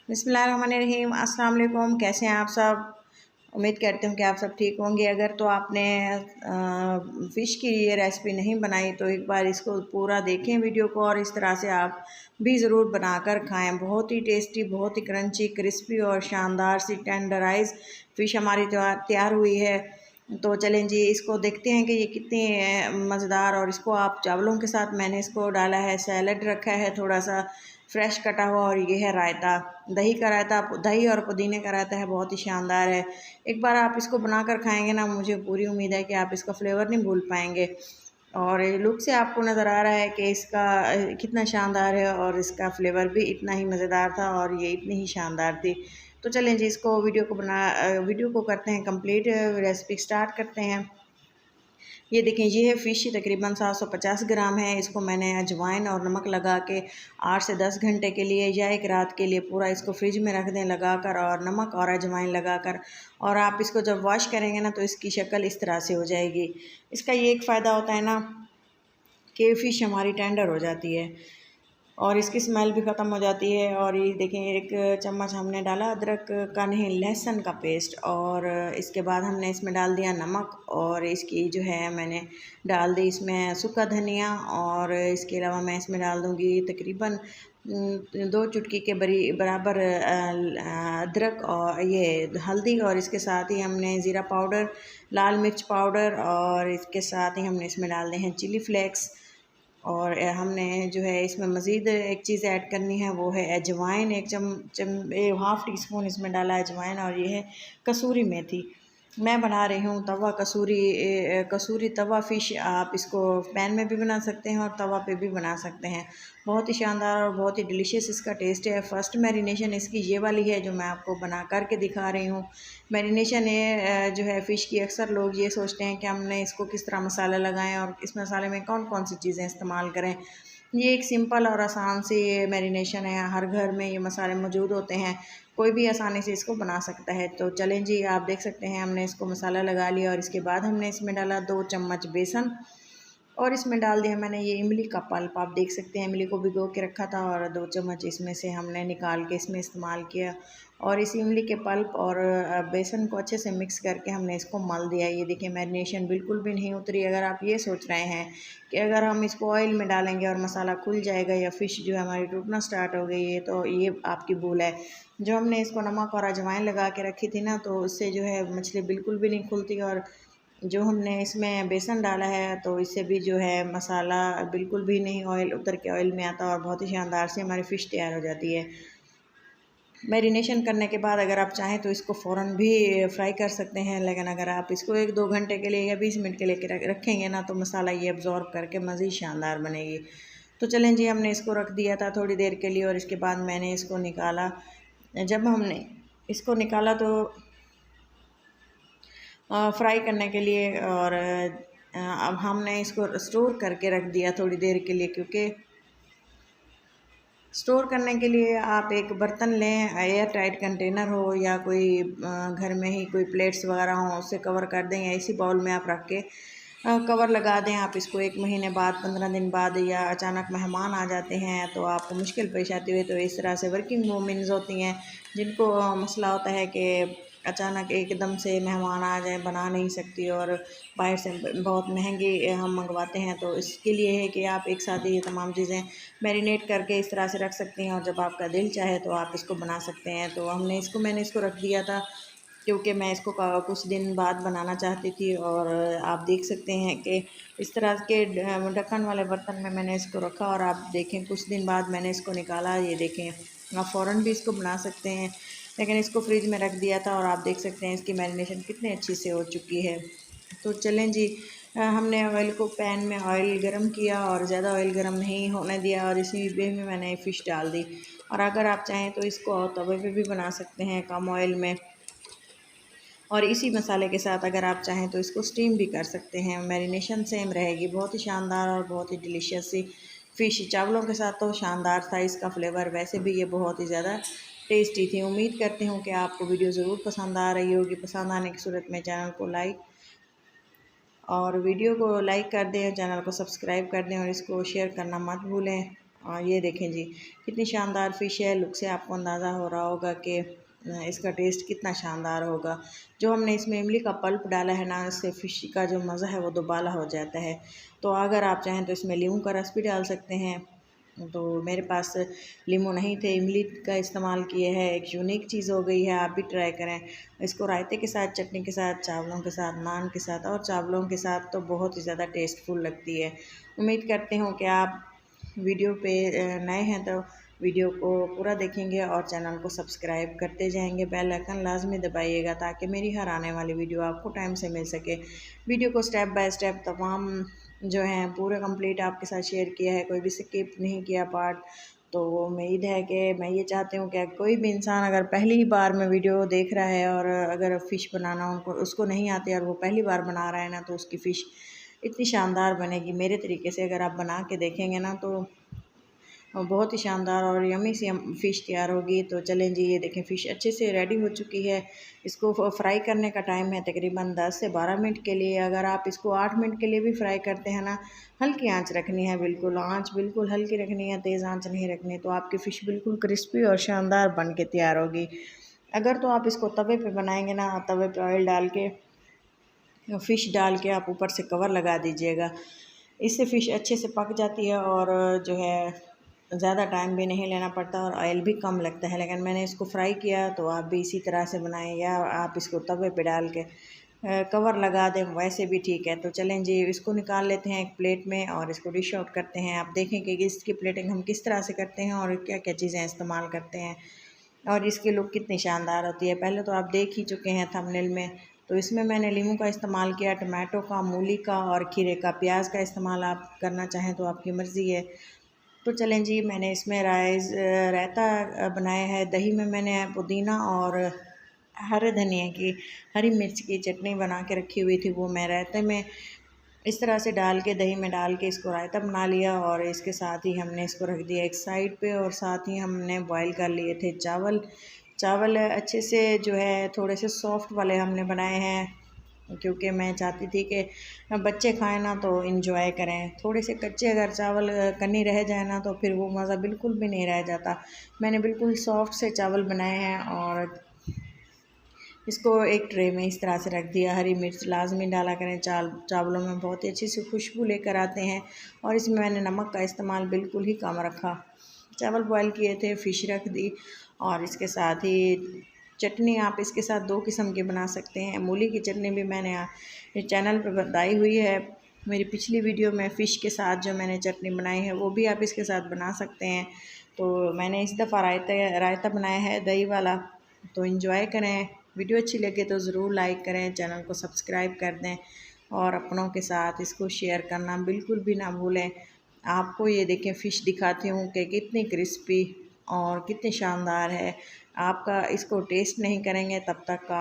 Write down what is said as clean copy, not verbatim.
बिस्मिल्लाहिर्रहमानिर्रहीम। अस्सलाम वालेकुम। कैसे हैं आप सब? उम्मीद करते हूँ कि आप सब ठीक होंगे। अगर तो आपने फ़िश की ये रेसिपी नहीं बनाई तो एक बार इसको पूरा देखें वीडियो को, और इस तरह से आप भी ज़रूर बनाकर खाएं। बहुत ही टेस्टी, बहुत ही क्रंची, क्रिस्पी और शानदार सी टेंडराइज फ़िश हमारी तैयार हुई है। तो चलें जी, इसको देखते हैं कि ये कितनी मज़ेदार। और इसको आप चावलों के साथ मैंने इसको डाला है, सैलड रखा है थोड़ा सा फ्रेश कटा हुआ, और ये है रायता, दही का रायता, दही और पुदीने का रायता है, बहुत ही शानदार है। एक बार आप इसको बनाकर खाएंगे ना, मुझे पूरी उम्मीद है कि आप इसका फ्लेवर नहीं भूल पाएंगे। और लुक से आपको नज़र आ रहा है कि इसका कितना शानदार है, और इसका फ्लेवर भी इतना ही मज़ेदार था, और ये इतनी ही शानदार थी। तो चलें जी, इसको वीडियो को करते हैं कंप्लीट, रेसिपी स्टार्ट करते हैं। ये देखें, ये है फ़िश, तकरीबन 750 ग्राम है। इसको मैंने अजवाइन और नमक लगा के 8 से 10 घंटे के लिए या एक रात के लिए पूरा इसको फ्रिज में रख दें लगाकर, और नमक और अजवाइन लगाकर। और आप इसको जब वॉश करेंगे ना तो इसकी शक्ल इस तरह से हो जाएगी। इसका ये एक फ़ायदा होता है ना कि फ़िश हमारी टेंडर हो जाती है और इसकी स्मेल भी ख़त्म हो जाती है। और ये देखें, एक चम्मच हमने डाला अदरक का नहीं, लहसुन का पेस्ट, और इसके बाद हमने इसमें डाल दिया नमक, और इसकी जो है मैंने डाल दी इसमें सूखा धनिया, और इसके अलावा मैं इसमें डाल दूँगी तकरीबन 2 चुटकी के बराबर अदरक और ये हल्दी, और इसके साथ ही हमने ज़ीरा पाउडर, लाल मिर्च पाउडर, और इसके साथ ही हमने इसमें डाल दें हैं चिली फ्लेक्स। और हमने जो है इसमें मज़ीद एक चीज़ ऐड करनी है, वो है अजवाइन। एक हाफ़ टी स्पून इसमें डाला है अजवाइन, और ये है कसूरी मेथी। मैं बना रही हूँ तवा कसूरी तवा फ़िश। आप इसको पैन में भी बना सकते हैं और तवा पे भी बना सकते हैं। बहुत ही शानदार और बहुत ही डिलीशियस इसका टेस्ट है। फ़र्स्ट मैरिनेशन इसकी ये वाली है जो मैं आपको बना करके दिखा रही हूँ। मैरिनेशन ये जो है फ़िश की, अक्सर लोग ये सोचते हैं कि हमने इसको किस तरह मसाला लगाएं और इस मसाले में कौन कौन सी चीज़ें इस्तेमाल करें। ये एक सिंपल और आसान सी मैरिनेशन है, हर घर में ये मसाले मौजूद होते हैं, कोई भी आसानी से इसको बना सकता है। तो चलें जी, आप देख सकते हैं हमने इसको मसाला लगा लिया, और इसके बाद हमने इसमें डाला 2 चम्मच बेसन, और इसमें डाल दिया मैंने ये इमली का पल्प। आप देख सकते हैं इमली को भिगो के रखा था, और 2 चम्मच इसमें से हमने निकाल के इसमें इस्तेमाल किया, और इस इमली के पल्प और बेसन को अच्छे से मिक्स करके हमने इसको मल दिया। ये देखिए, मैरिनेशन बिल्कुल भी नहीं उतरी। अगर आप ये सोच रहे हैं कि अगर हम इसको ऑयल में डालेंगे और मसाला खुल जाएगा या फ़िश जो है हमारी टूटना स्टार्ट हो गई है, तो ये आपकी भूल है। जो हमने इसको नमक और अजवाइन लगा के रखी थी ना, तो उससे जो है मछली बिल्कुल भी नहीं खुलती, और जो हमने इसमें बेसन डाला है तो इससे भी जो है मसाला बिल्कुल भी नहीं ऑयल उतर के ऑयल में आता, और बहुत ही शानदार से हमारी फ़िश तैयार हो जाती है। मैरिनेशन करने के बाद अगर आप चाहें तो इसको फ़ौरन भी फ्राई कर सकते हैं, लेकिन अगर आप इसको 1-2 घंटे के लिए या 20 मिनट के लिए रखेंगे ना, तो मसाला ये अब्ज़ॉर्ब करके मज़ीद शानदार बनेगी। तो चलें जी, हमने इसको रख दिया था थोड़ी देर के लिए, और इसके बाद मैंने इसको निकाला। जब हमने इसको निकाला तो फ्राई करने के लिए, और अब हमने इसको स्टोर करके रख दिया थोड़ी देर के लिए, क्योंकि स्टोर करने के लिए आप एक बर्तन लें, एयर टाइट कंटेनर हो या कोई घर में ही कोई प्लेट्स वगैरह हो, उससे कवर कर दें, या इसी बाउल में आप रख के कवर लगा दें। आप इसको 1 महीने बाद, 15 दिन बाद, या अचानक मेहमान आ जाते हैं तो आपको मुश्किल पेश आती हुई, तो इस तरह से वर्किंग वूमेन्स होती हैं जिनको मसला होता है कि अचानक एकदम से मेहमान आ जाए, बना नहीं सकती, और बाहर से बहुत महंगी हम मंगवाते हैं। तो इसके लिए है कि आप एक साथ ये तमाम चीज़ें मैरिनेट करके इस तरह से रख सकती हैं, और जब आपका दिल चाहे तो आप इसको बना सकते हैं। तो मैंने इसको रख दिया था, क्योंकि मैं इसको कुछ दिन बाद बनाना चाहती थी। और आप देख सकते हैं कि इस तरह के ढक्कन वाले बर्तन में मैंने इसको रखा, और आप देखें कुछ दिन बाद मैंने इसको निकाला। ये देखें, आप फ़ौरन भी इसको बना सकते हैं, लेकिन इसको फ्रिज में रख दिया था, और आप देख सकते हैं इसकी मैरिनेशन कितनी अच्छी से हो चुकी है। तो चलें जी, हमने ऑयल को, पैन में ऑयल गरम किया, और ज़्यादा ऑयल गरम नहीं होने दिया, और इसी में मैंने फ़िश डाल दी। और अगर आप चाहें तो इसको तवे पे भी बना सकते हैं कम ऑयल में, और इसी मसाले के साथ अगर आप चाहें तो इसको स्टीम भी कर सकते हैं। मैरिनेशन सेम रहेगी। बहुत ही शानदार और बहुत ही डिलीशियस सी फ़िश। चावलों के साथ तो शानदार था इसका फ्लेवर, वैसे भी ये बहुत ही ज़्यादा टेस्टी थी। उम्मीद करती हूँ कि आपको वीडियो ज़रूर पसंद आ रही होगी। पसंद आने की सूरत में चैनल को लाइक और वीडियो को लाइक कर दें, चैनल को सब्सक्राइब कर दें, और इसको शेयर करना मत भूलें। ये देखें जी, कितनी शानदार फ़िश है। लुक से आपको अंदाज़ा हो रहा होगा कि इसका टेस्ट कितना शानदार होगा। जो हमने इसमें इमली का पल्प डाला है ना, इससे फ़िश का जो मज़ा है वो दोबाला हो जाता है। तो अगर आप चाहें तो इसमें नींबू का रस भी डाल सकते हैं। तो मेरे पास नींबू नहीं थे, इमली का इस्तेमाल किए है। एक यूनिक चीज़ हो गई है, आप भी ट्राई करें। इसको रायते के साथ, चटनी के साथ, चावलों के साथ, नान के साथ और चावलों के साथ तो बहुत ही ज़्यादा टेस्टफुल लगती है। उम्मीद करती हूँ कि आप वीडियो पे नए हैं तो वीडियो को पूरा देखेंगे और चैनल को सब्सक्राइब करते जाएंगे। बेल आइकन लाजमी दबाइएगा ताकि मेरी हर आने वाली वीडियो आपको टाइम से मिल सके। वीडियो को स्टेप बाय स्टेप तमाम जो हैं पूरे कंप्लीट आपके साथ शेयर किया है, कोई भी स्किप नहीं किया पार्ट। तो उम्मीद है कि मैं ये चाहती हूँ कि कोई भी इंसान अगर पहली ही बार में वीडियो देख रहा है और अगर फ़िश बनाना उनको उसको नहीं आती और वो पहली बार बना रहा है ना, तो उसकी फ़िश इतनी शानदार बनेगी। मेरे तरीके से अगर आप बना के देखेंगे ना तो बहुत ही शानदार और यमी सी फ़िश तैयार होगी। तो चलें जी, ये देखें फ़िश अच्छे से रेडी हो चुकी है। इसको फ्राई करने का टाइम है तकरीबन 10 से 12 मिनट के लिए। अगर आप इसको 8 मिनट के लिए भी फ्राई करते हैं ना, हल्की आंच रखनी है, बिल्कुल आंच बिल्कुल हल्की रखनी है, तेज़ आंच नहीं रखनी। तो आपकी फ़िश बिल्कुल क्रिस्पी और शानदार बन के तैयार होगी। अगर तो आप इसको तवे पे बनाएंगे ना, तवे पे ऑयल डाल के फ़िश डाल के आप ऊपर से कवर लगा दीजिएगा। इससे फ़िश अच्छे से पक जाती है और जो है ज़्यादा टाइम भी नहीं लेना पड़ता और ऑयल भी कम लगता है। लेकिन मैंने इसको फ्राई किया, तो आप भी इसी तरह से बनाएं या आप इसको तवे पे डाल के कवर लगा दें, वैसे भी ठीक है। तो चलें जी, इसको निकाल लेते हैं एक प्लेट में और इसको डिश आउट करते हैं। आप देखें कि इसकी प्लेटिंग हम किस तरह से करते हैं और क्या क्या चीज़ें इस्तेमाल करते हैं और इसकी लुक कितनी शानदार होती है। पहले तो आप देख ही चुके हैं थंबनेल में। तो इसमें मैंने नींबू का इस्तेमाल किया, टमाटो का, मूली का और खीरे का। प्याज का इस्तेमाल आप करना चाहें तो आपकी मर्ज़ी है। तो चलें जी, मैंने इसमें रायता बनाया है। दही में मैंने पुदीना और हरे धनिया की, हरी मिर्च की चटनी बना के रखी हुई थी, वो मैं रायते में इस तरह से डाल के, दही में डाल के इसको रायता बना लिया और इसके साथ ही हमने इसको रख दिया एक साइड पे। और साथ ही हमने बॉईल कर लिए थे चावल। चावल अच्छे से जो है थोड़े से सॉफ्ट वाले हमने बनाए हैं, क्योंकि मैं चाहती थी कि बच्चे खाएं ना तो इंजॉय करें। थोड़े से कच्चे अगर चावल कनी रह जाए ना तो फिर वो मज़ा बिल्कुल भी नहीं रह जाता। मैंने बिल्कुल सॉफ्ट से चावल बनाए हैं और इसको एक ट्रे में इस तरह से रख दिया। हरी मिर्च लाजमी डाला करें, चावलों में बहुत ही अच्छी सी खुशबू लेकर आते हैं। और इसमें मैंने नमक का इस्तेमाल बिल्कुल ही कम रखा। चावल बॉयल किए थे, फ़िश रख दी और इसके साथ ही चटनी आप इसके साथ 2 किस्म की बना सकते हैं। मूली की चटनी भी मैंने चैनल पर बताई हुई है। मेरी पिछली वीडियो में फ़िश के साथ जो मैंने चटनी बनाई है वो भी आप इसके साथ बना सकते हैं। तो मैंने इस दफ़ा रायता बनाया है दही वाला। तो एंजॉय करें। वीडियो अच्छी लगे तो ज़रूर लाइक करें, चैनल को सब्सक्राइब कर दें और अपनों के साथ इसको शेयर करना बिल्कुल भी ना भूलें। आपको ये देखें फ़िश दिखाती हूँ कि कितनी क्रिस्पी और कितनी शानदार है। आपका इसको टेस्ट नहीं करेंगे तब तक